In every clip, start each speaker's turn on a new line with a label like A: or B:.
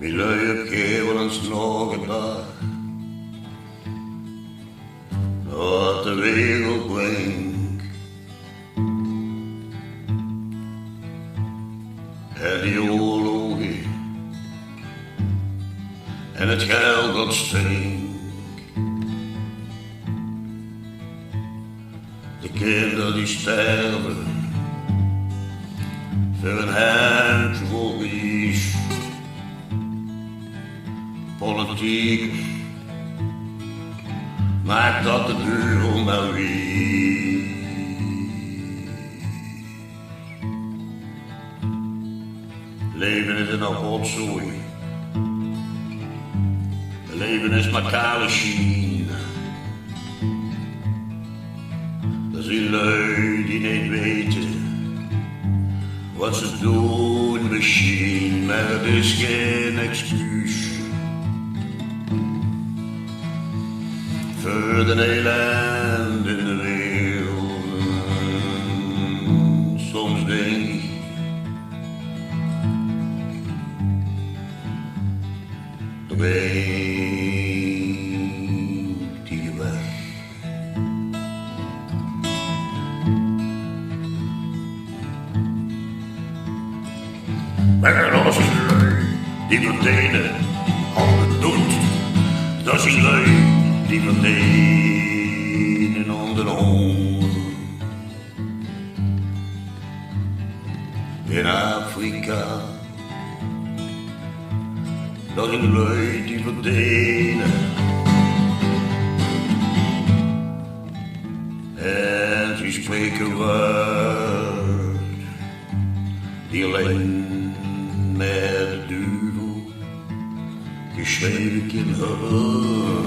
A: Die luie kerel eens nog een dag. Wat de wereld brengt. En die oorlogen. En het geld dat stinkt. De kinderen die sterven. Voor een handjevol ries. Politiek maakt dat de duivel maar wie. Leven is een rotzooi. Leven is maar kale China. Dat zijn lui die niet weten wat ze doen misschien, maar het is geen excuus voor de ellende in de wereld. Soms denk ik, dan brengt die weg. Maar als een lui die verdelen handen doet, dat is een lui die verdelen onder honger. In Afrika, dat is een lui die verdelen. En ze spreken woord die alleen met de duivel geschreven kan hebben.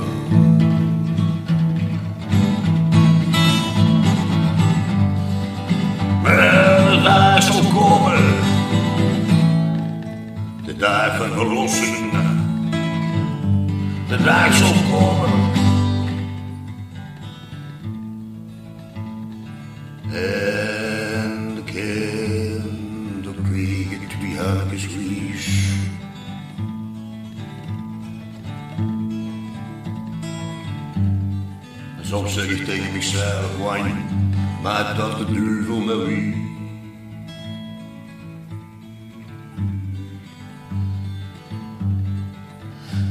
A: Maar de dag zal komen, de dag van verlossing, de dag zal komen. En de kinderen kregen twee hartjes ries. En soms zeg ik tegen mezelf, wijn, maakt dat de duivel maar wie.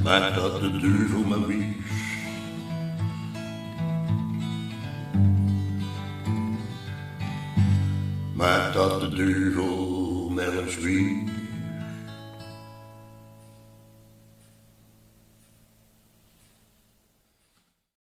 A: Maakt dat de duivel maar wie. Maakt dat de duivel maar eens wie.